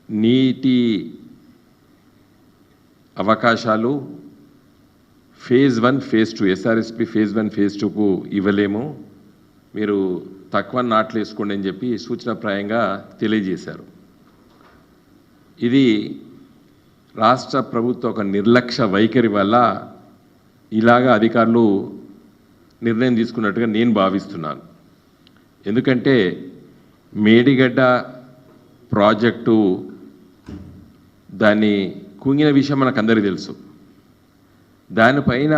నీటి అవకాశాలు phase 1 phase 2 SRSP phase 1 phase 2కు ఇవ్వలేము, మీరు తక్కువ నాట్లు వేసుకోండి అని చెప్పి సూచనప్రాయంగా తెలియజేశారు. ఇది రాష్ట్ర ప్రభుత్వ ఒక నిర్లక్ష్య వైఖరి వల్ల ఇలాగా అధికారులు నిర్ణయం తీసుకున్నట్టుగా నేను భావిస్తున్నాను. ఎందుకంటే మేడిగడ్డ ప్రాజెక్టు దాన్ని కుంగిన విషయం మనకు అందరికీ తెలుసు. దానిపైన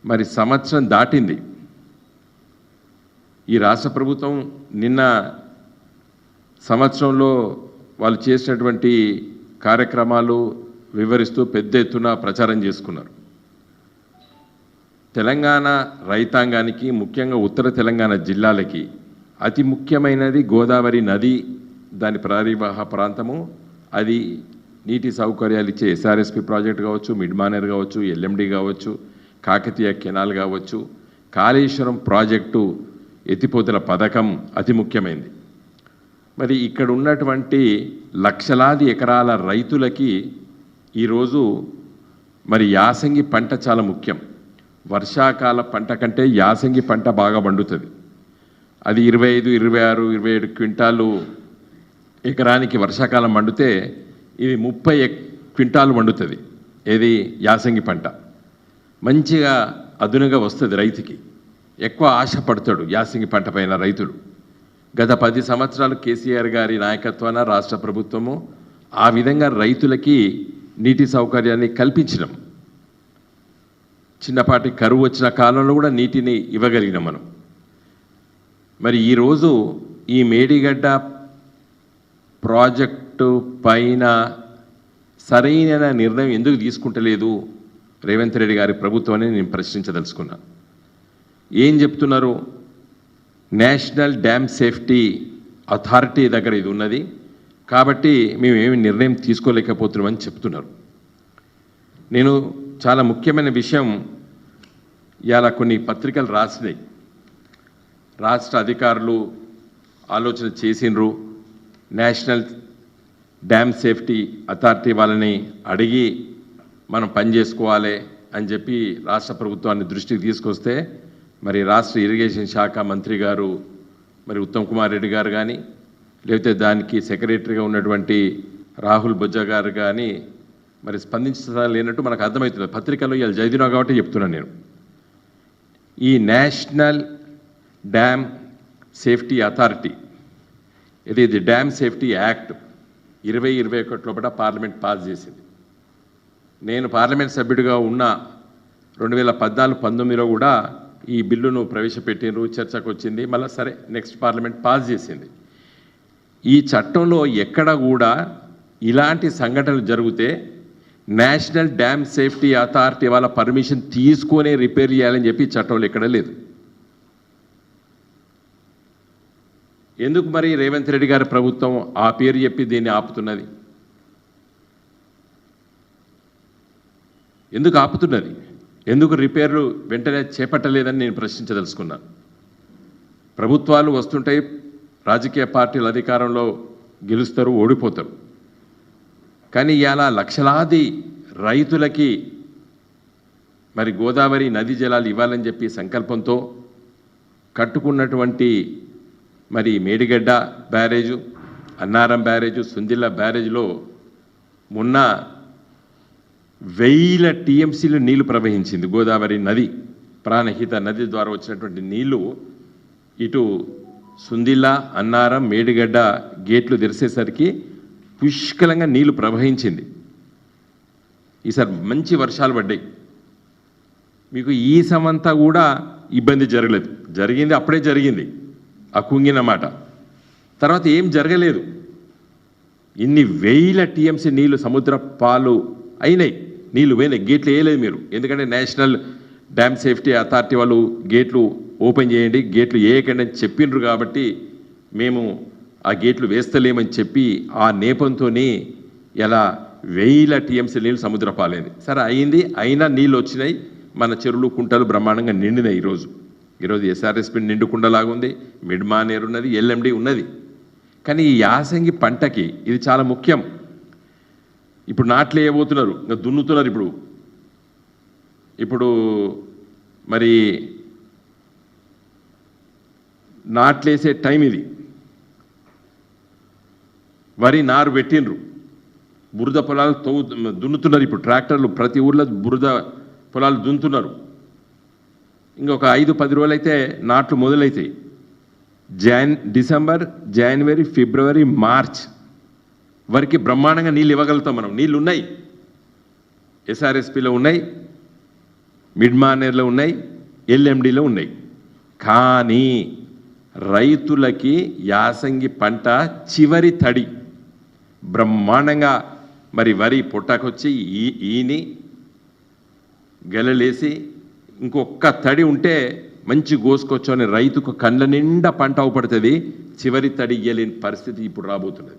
మరి సంవత్సరం దాటింది. ఈ రాష్ట్ర ప్రభుత్వం నిన్న సంవత్సరంలో వాళ్ళు చేసినటువంటి కార్యక్రమాలు వివరిస్తూ పెద్ద ఎత్తున ప్రచారం చేసుకున్నారు. తెలంగాణ రైతాంగానికి, ముఖ్యంగా ఉత్తర తెలంగాణ జిల్లాలకి అతి ముఖ్యమైనది గోదావరి నది, దాని పరివాహ ప్రాంతము. అది నీటి సౌకర్యాలు ఇచ్చే ఎస్ఆర్ఎస్పి ప్రాజెక్ట్ కావచ్చు, మిడ్ మానేర్ కావచ్చు, ఎల్ఎండి కావచ్చు, కాకతీయ కెనాల్ కావచ్చు, కాళేశ్వరం ప్రాజెక్టు ఎత్తిపోతల పథకం అతి ముఖ్యమైనది. మరి ఇక్కడ ఉన్నటువంటి లక్షలాది ఎకరాల రైతులకి ఈరోజు మరి యాసంగి పంట చాలా ముఖ్యం. వర్షాకాల పంట కంటే యాసంగి పంట బాగా పండుతుంది. అది 25, 26, 27 క్వింటాలు ఎకరానికి వర్షాకాలం పండితే ఇది 30 క్వింటాలు పండుతుంది. ఏది యాసంగి పంట మంచిగా అదునుగా వస్తుంది, రైతుకి ఎక్కువ ఆశపడతాడు యాసంగి పంట పైన రైతులు. గత 10 సంవత్సరాలు కేసీఆర్ గారి నాయకత్వాన రాష్ట్ర ప్రభుత్వము ఆ విధంగా రైతులకి నీటి సౌకర్యాన్ని కల్పించినాం. చిన్నపాటి కరువు వచ్చిన కాలంలో కూడా నీటిని ఇవ్వగలిగినాం మనం. మరి ఈరోజు ఈ మేడిగడ్డ ప్రాజెక్టు పైన సరైన నిర్ణయం ఎందుకు తీసుకుంటలేదు రేవంత్ రెడ్డి గారి ప్రభుత్వాన్ని నేను ప్రశ్నించదలుచుకున్నాను. ఏం చెప్తున్నారు? నేషనల్ డ్యామ్ సేఫ్టీ అథారిటీ దగ్గర ఇది ఉన్నది కాబట్టి మేము ఏమి నిర్ణయం తీసుకోలేకపోతున్నామని చెప్తున్నారు. నేను చాలా ముఖ్యమైన విషయం ఇలా కొన్ని పత్రికలు రాసినాయి. రాష్ట్ర అధికారులు ఆలోచన చేసినరు, నేషనల్ డ్యామ్ సేఫ్టీ అథారిటీ వాళ్ళని అడిగి మనం పని చేసుకోవాలి అని చెప్పి రాష్ట్ర ప్రభుత్వాన్ని దృష్టికి తీసుకొస్తే మరి రాష్ట్ర ఇరిగేషన్ శాఖ మంత్రి గారు మరి ఉత్తమ్ కుమార్ రెడ్డి గారు కానీ, లేకపోతే దానికి సెక్రటరీగా ఉన్నటువంటి రాహుల్ బొజ్జా గారు కానీ మరి స్పందించలేనట్టు మనకు అర్థమవుతుంది. పత్రికల్లో ఇలా చదివినా కాబట్టి చెప్తున్నాను నేను. ఈ నేషనల్ డ్యామ్ సేఫ్టీ అథారిటీ ఇది డ్యామ్ సేఫ్టీ యాక్ట్ 2021 లోపల పార్లమెంట్ పాస్ చేసింది. నేను పార్లమెంట్ సభ్యుడిగా ఉన్న 2014-19లో కూడా ఈ బిల్లును ప్రవేశపెట్టినరు, చర్చకు వచ్చింది. మళ్ళీ సరే నెక్స్ట్ పార్లమెంట్ పాస్ చేసింది. ఈ చట్టంలో ఎక్కడ కూడా ఇలాంటి సంఘటనలు జరిగితే నేషనల్ డ్యామ్ సేఫ్టీ అథారిటీ వాళ్ళ పర్మిషన్ తీసుకొనే రిపేర్ చేయాలని చెప్పి చట్టంలో ఎక్కడ లేదు. ఎందుకు మరి రేవంత్ రెడ్డి గారి ప్రభుత్వం ఆ పేరు చెప్పి దీన్ని ఆపుతున్నది? ఎందుకు ఆపుతున్నది? ఎందుకు రిపేర్లు వెంటనే చేపట్టలేదని నేను ప్రశ్నించదలుచుకున్నాను. ప్రభుత్వాలు వస్తుంటాయి, రాజకీయ పార్టీలు అధికారంలో గెలుస్తారు, ఓడిపోతారు. కానీ ఇలా లక్షలాది రైతులకి మరి గోదావరి నది జలాలు ఇవ్వాలని చెప్పి సంకల్పంతో కట్టుకున్నటువంటి మరి మేడిగడ్డ బ్యారేజు, అన్నారం బ్యారేజు, సుందిల్ల బ్యారేజ్లో మొన్న 1000 టీఎంసీలు నీళ్లు ప్రవహించింది. గోదావరి నది ప్రాణహిత నది ద్వారా వచ్చినటువంటి నీళ్లు ఇటు సుందిల్ల, అన్నారం, మేడిగడ్డ గేట్లు తెరిసేసరికి పుష్కలంగా నీళ్లు ప్రవహించింది. ఈసారి మంచి వర్షాలు పడ్డాయి. మీకు ఈ సమంతా కూడా ఇబ్బంది జరగలేదు. జరిగింది అప్పుడే జరిగింది ఆ కుంగిన మాట. తర్వాత ఏం జరగలేదు. ఇన్ని 1000 టీఎంసీ నీళ్లు సముద్ర పాలు అయినాయి, నీళ్లు పోయినాయి, గేట్లు వేయలేదు మీరు. ఎందుకంటే నేషనల్ డ్యామ్ సేఫ్టీ అథారిటీ వాళ్ళు గేట్లు ఓపెన్ చేయండి, గేట్లు వేయకండి అని చెప్పిండ్రు కాబట్టి మేము ఆ గేట్లు వేస్తలేమని చెప్పి ఆ నేపంతోనే ఇలా 1000 టీఎంసీ నీళ్ళు సముద్ర పాలైంది. సరే అయింది, అయినా నీళ్ళు వచ్చినాయి, మన చెరువులు కుంటలు బ్రహ్మాండంగా నిండినాయి. ఈరోజు ఎస్ఆర్ఎస్పి నిండుకుండలాగా ఉంది, మిడ్ మానేర్ ఉన్నది, ఎల్ఎండి ఉన్నది. కానీ ఈ యాసంగి పంటకి ఇది చాలా ముఖ్యం. ఇప్పుడు నాట్లు వేయబోతున్నారు, ఇంకా దున్నుతున్నారు. ఇప్పుడు మరి నాట్లేసే టైం ఇది. వరి నారు పెట్టిండ్రు, బురద పొలాలు దున్నుతున్నారు. ఇప్పుడు ట్రాక్టర్లు ప్రతి ఊర్లో బురద పొలాలు దున్నుతున్నారు. ఇంకొక 5-10 రోజులు అయితే నాట్లు మొదలవుతాయి. డిసెంబర్, జనవరి, ఫిబ్రవరి, మార్చ్ వరకు బ్రహ్మాండంగా నీళ్ళు ఇవ్వగలుగుతాం మనం. నీళ్ళు ఉన్నాయి, ఎస్ఆర్ఎస్పిలో ఉన్నాయి, మిడ్ మార్నర్లో ఉన్నాయి, ఎల్ఎండిలో ఉన్నాయి. కానీ రైతులకి యాసంగి పంట చివరి తడి బ్రహ్మాండంగా మరి వరి పొట్టకొచ్చి ఈని గెలలేసి ఇంకొక తడి ఉంటే మంచి గోసుకొచ్చు అని రైతుకు కండ్ల నిండా పంట అవపడుతుంది. చివరి తడి ఇయ్యలేని పరిస్థితి ఇప్పుడు రాబోతున్నది.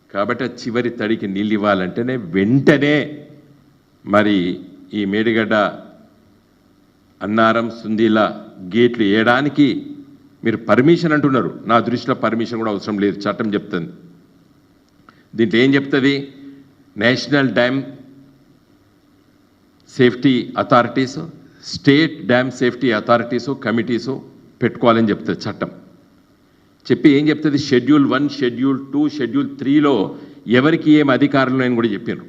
కాబట్టి చివరి తడికి నీళ్ళు ఇవ్వాలంటేనే వెంటనే మరి ఈ మేడిగడ్డ, అన్నారం, సుందీల గేట్లు వేయడానికి మీరు పర్మిషన్ అంటున్నారు. నా దృష్టిలో పర్మిషన్ కూడా అవసరం లేదు, చట్టం చెప్తుంది. దీంట్లో ఏం చెప్తుంది? National dam safety authorities, state dam safety authorities committees పెట్టుకోవాలని చెప్తుంది చట్టం. చెప్పి ఏం చెప్తుంది? షెడ్యూల్ 1, షెడ్యూల్ 2, షెడ్యూల్ 3లో ఎవరికి ఏం అధికారులు అని కూడా చెప్పాను.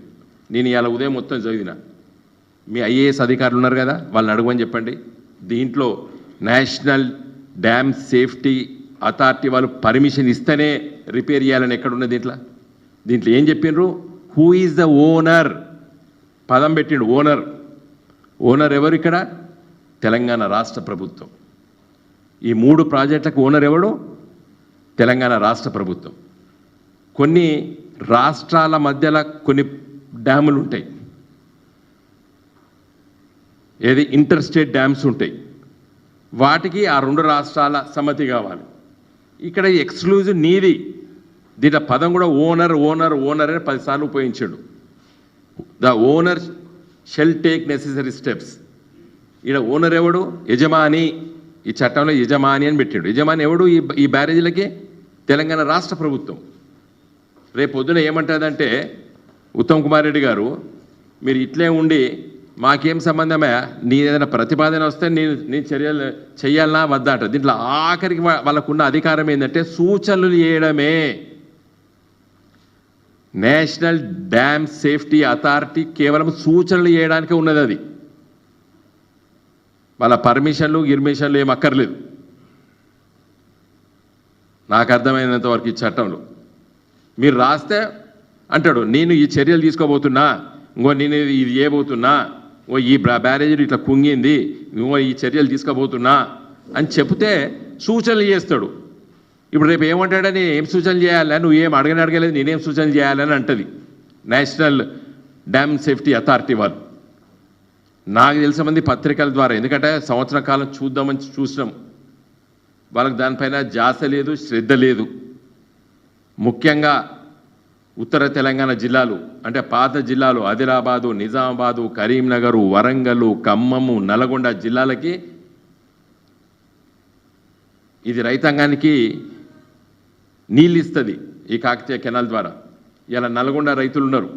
నేను ఇలా ఉదయం మొత్తం చదివిన. మీ ఐఏఎస్ అధికారులు ఉన్నారు కదా, వాళ్ళని అడగమని చెప్పండి. దీంట్లో నేషనల్ డ్యామ్ సేఫ్టీ అథారిటీ వాళ్ళు పర్మిషన్ ఇస్తేనే రిపేర్ చేయాలని ఎక్కడున్నది దీంట్లో ఏం చెప్పినారు? హూ ఈజ్ ద ఓనర్ పదం పెట్టిండు. ఓనర్ ఎవరు ఇక్కడ? తెలంగాణ రాష్ట్ర ప్రభుత్వం. ఈ 3 ప్రాజెక్టులకు ఓనర్ ఎవడు? తెలంగాణ రాష్ట్ర ప్రభుత్వం. కొన్ని రాష్ట్రాల మధ్యలో కొన్ని డ్యాములు ఉంటాయి, ఏది ఇంటర్ స్టేట్ డ్యామ్స్ ఉంటాయి. వాటికి ఆ 2 రాష్ట్రాల సమ్మతి కావాలి. ఇక్కడ ఎక్స్క్లూజివ్ నీది. దీంట్లో పదం కూడా ఓనర్ అని 10 సార్లు ఉపయోగించాడు. The owner shell take necessary steps. ఇక్కడ ఓనర్ ఎవడు? యజమాని. ఈ చట్టంలో యజమాని అని పెట్టాడు. యజమాని ఎవడు ఈ బ్యారేజీలకి? తెలంగాణ రాష్ట్ర ప్రభుత్వం. రేపు పొద్దున ఏమంటుందంటే, ఉత్తమ్ కుమార్ రెడ్డి గారు మీరు ఇట్లే ఉండి మాకేం సంబంధమే, నీ ఏదైనా ప్రతిపాదన వస్తే నేను చర్యలు చెయ్యాలన్నా వద్దా అంట. దీంట్లో ఆఖరికి వాళ్ళకున్న అధికారం ఏంటంటే సూచనలు చేయడమే. నేషనల్ డ్యామ్ సేఫ్టీ అథారిటీ కేవలం సూచనలు చేయడానికే ఉన్నది. అది వాళ్ళ పర్మిషన్లు గిర్మిషన్లు ఏం అక్కర్లేదు నాకు అర్థమైనంత వరకు. ఈ చట్టంలో మీరు రాస్తే అంటాడు, నేను ఈ చర్యలు తీసుకోబోతున్నా, నేను ఇది చేయబోతున్నా, ఈ బ్యారేజీ ఇట్లా కుంగింది, ఈ చర్యలు తీసుకోబోతున్నా అని చెప్తే సూచనలు చేస్తాడు. ఇప్పుడు రేపు ఏమంటాడని ఏం సూచనలు చేయాలని, నువ్వు ఏం అడగలేదు, నేనేం సూచనలు చేయాలని అంటది నేషనల్ డ్యామ్ సేఫ్టీ అథారిటీ వాళ్ళు. నాకు తెలిసిన మంది పత్రికల ద్వారా, ఎందుకంటే సంవత్సర కాలం చూద్దామని చూసినాం, వాళ్ళకి దానిపైన ధ్యాస లేదు, శ్రద్ధ లేదు. ముఖ్యంగా ఉత్తర తెలంగాణ జిల్లాలు అంటే పాత జిల్లాలు ఆదిలాబాదు, నిజామాబాదు, కరీంనగర్, వరంగల్, ఖమ్మము, నల్గొండ జిల్లాలకి ఇది రైతాంగానికి నీళ్ళు ఇస్తుంది ఈ కాకతీయ కెనాల్ ద్వారా. ఇలా నల్గొండ రైతులు ఉన్నారు,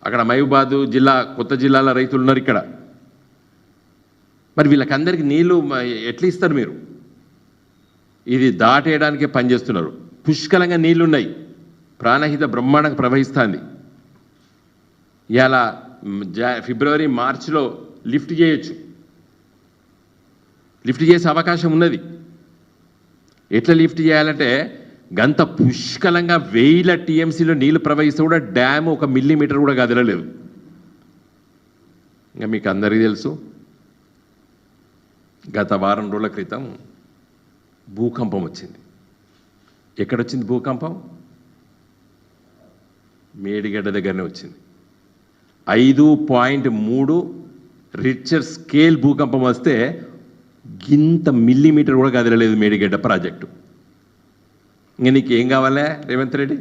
అక్కడ మహబూబాదు జిల్లా, కొత్త జిల్లాల రైతులు ఉన్నారు ఇక్కడ. మరి వీళ్ళకందరికీ నీళ్ళు ఎట్లా ఇస్తారు మీరు? ఇది దాటేయడానికే పనిచేస్తున్నారు. పుష్కలంగా నీళ్లున్నాయి, ప్రాణహిత బ్రహ్మాండంగా ప్రవహిస్తుంది. ఇలా ఫిబ్రవరి, మార్చిలో లిఫ్ట్ చేయొచ్చు, లిఫ్ట్ చేసే అవకాశం ఉన్నది. ఎట్లా లిఫ్ట్ చేయాలంటే గంత పుష్కలంగా 1000 టీఎంసీలో నీళ్లు ప్రవహిస్తే కూడా డ్యామ్ 1 మిల్లీమీటర్ కూడా కదలలేదు. ఇంకా మీకు అందరికీ తెలుసు, గత వారం రోజుల క్రితం భూకంపం వచ్చింది. ఎక్కడొచ్చింది భూకంపం? మేడిగడ్డ దగ్గరనే వచ్చింది. 5.3 రిక్టర్ స్కేల్ భూకంపం వస్తే ఇంత మిల్లీమీటర్ కూడా కదలలేదు మేడిగడ్డ ప్రాజెక్టు. ఇంక నీకు ఏం కావాలా రేవంత్ రెడ్డి?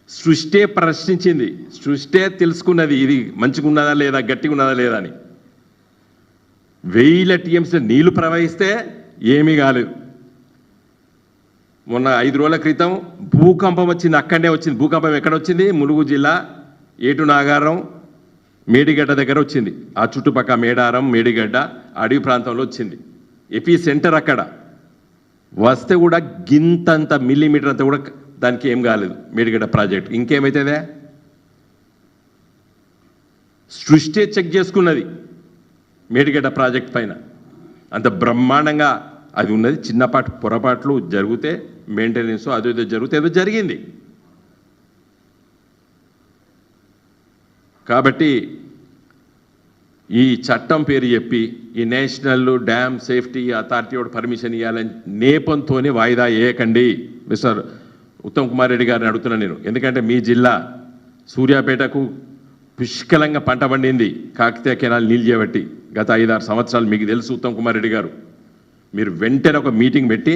సృష్టే ప్రశ్నించింది, సృష్టే తెలుసుకున్నది ఇది మంచిగా ఉన్నదా లేదా, గట్టిగా ఉన్నదా లేదా అని. 1000 టీఎంసీ నీళ్లు ప్రవహిస్తే ఏమీ కాలేదు. మొన్న 5 రోజుల క్రితం భూకంపం వచ్చింది, అక్కడనే వచ్చింది. భూకంపం ఎక్కడ వచ్చింది? ములుగు జిల్లా ఏటు నాగారం మేడిగడ్డ దగ్గర వచ్చింది. ఆ చుట్టుపక్కల మేడారం మేడిగడ్డ అడవి ప్రాంతంలో వచ్చింది. ఎపీ సెంటర్ అక్కడ వస్తే కూడా గింతంత మిల్లీమీటర్ అంతా కూడా దానికి ఏం కాలేదు. మేడిగడ్డ ప్రాజెక్ట్ ఇంకేమైతుందే? సృష్టి చెక్ చేసుకున్నది మేడిగడ్డ ప్రాజెక్ట్ పైన. అంత బ్రహ్మాండంగా అది ఉన్నది. చిన్నపాటి పొరపాట్లు జరిగితే మెయింటెనెన్స్ అదేదో జరిగితే ఏదో జరిగింది. కాబట్టి ఈ చట్టం పేరు చెప్పి ఈ national dam safety authority permission ఇవ్వాలని నేపంతోనే వాయిదా వేయకండి. మిస్టర్ ఉత్తమ్ కుమార్ రెడ్డి గారిని అడుగుతున్నాను నేను. ఎందుకంటే మీ జిల్లా సూర్యాపేటకు పుష్కలంగా పంట పండింది కాకతీయ కెనాల్ నీళ్ళు చేయబట్టి గత 5-6 సంవత్సరాలు. మీకు తెలుసు ఉత్తమ్ కుమార్ రెడ్డి గారు. మీరు వెంటనే ఒక మీటింగ్ పెట్టి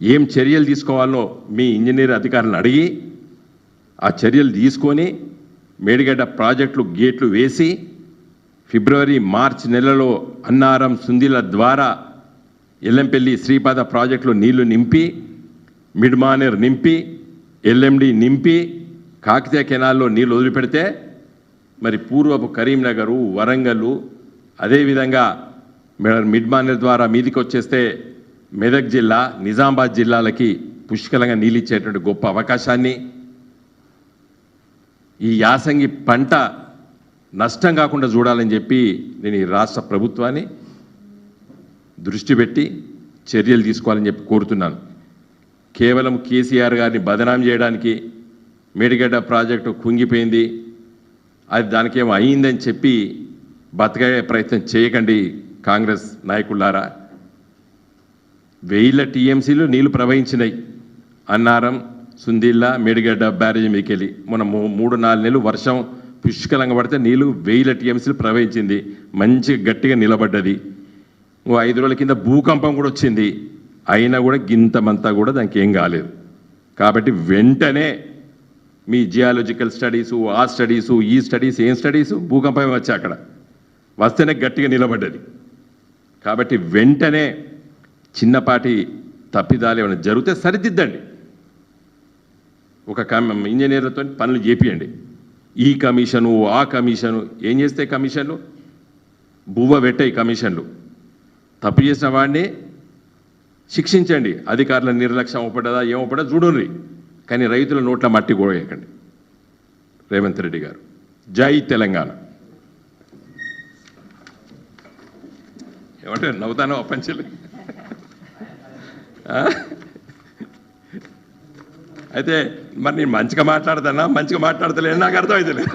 ఏం చర్యలు తీసుకోవాలో మీ ఇంజనీర్ అధికారులను అడిగి ఆ చర్యలు తీసుకొని మేడిగడ్డ ప్రాజెక్టులు గేట్లు వేసి ఫిబ్రవరి మార్చి నెలలో అన్నారం సుందిల ద్వారా ఎల్లంపల్లి శ్రీపాద ప్రాజెక్టులో నీళ్లు నింపి మిడ్మానేర్ నింపి ఎల్ఎండి నింపి కాకతీయ కెనాల్లో నీళ్ళు వదిలిపెడితే మరి పూర్వపు కరీంనగరు వరంగల్ అదేవిధంగా మిడ్మానేర్ ద్వారా మీదికి వచ్చేస్తే మెదక్ జిల్లా నిజామాబాద్ జిల్లాలకి పుష్కలంగా నీళ్ళు ఇచ్చేటువంటి గొప్ప అవకాశాన్ని ఈ యాసంగి పంట నష్టం కాకుండా చూడాలని చెప్పి నేను ఈ రాష్ట్ర ప్రభుత్వాన్ని దృష్టి పెట్టి చర్యలు తీసుకోవాలని చెప్పి కోరుతున్నాను. కేవలం కేసీఆర్ గారిని బదనాం చేయడానికి మేడిగడ్డ ప్రాజెక్టు కుంగిపోయింది, అది దానికేమో అయిందని చెప్పి బతకే ప్రయత్నం చేయకండి కాంగ్రెస్ నాయకులారా. 1000 టీఎంసీలు నీళ్లు ప్రవహించినాయి అన్నారం సుందిల్లా మేడిగడ్డ బ్యారేజ్ మీదకి వెళ్ళి. మన 3-4 నెలలు వర్షం పుష్కలంగా పడితే నీళ్లు 1000 టీఎంసీలు ప్రవహించింది, మంచి గట్టిగా నిలబడ్డది. 5 రోజుల కింద భూకంపం కూడా వచ్చింది, అయినా కూడా గింతమంతా కూడా దానికి ఏం కాలేదు. కాబట్టి వెంటనే మీ జియాలజికల్ స్టడీసు ఆ స్టడీసు ఈ స్టడీస్ ఏం స్టడీసు? భూకంపం వచ్చి అక్కడ వస్తేనే గట్టిగా నిలబడ్డది. కాబట్టి వెంటనే చిన్నపాటి తప్పిదాలు ఏమైనా జరిగితే సరిదిద్దండి. ఒక ఇంజనీర్లతో పనులు చేపియండి. ఈ కమిషను ఆ కమిషను ఏం చేస్తే కమిషన్లు బువ్వ పెట్టాయి కమిషన్లు. తప్పు చేసిన వాడిని శిక్షించండి. అధికారుల నిర్లక్ష్యం అవ్వపడ్డదా ఏమవుపడ్డా చూడండి, కానీ రైతుల నోట్ల మట్టి గోయకండి. రేవంత్ రెడ్డి గారు జై తెలంగాణ. ఏమంటే నవ్వుతానో అప్పంచెలు. అయితే మరి నేను మంచిగా మాట్లాడతానా మంచిగా మాట్లాడతలేను నాకు అర్థమవుతలేదు.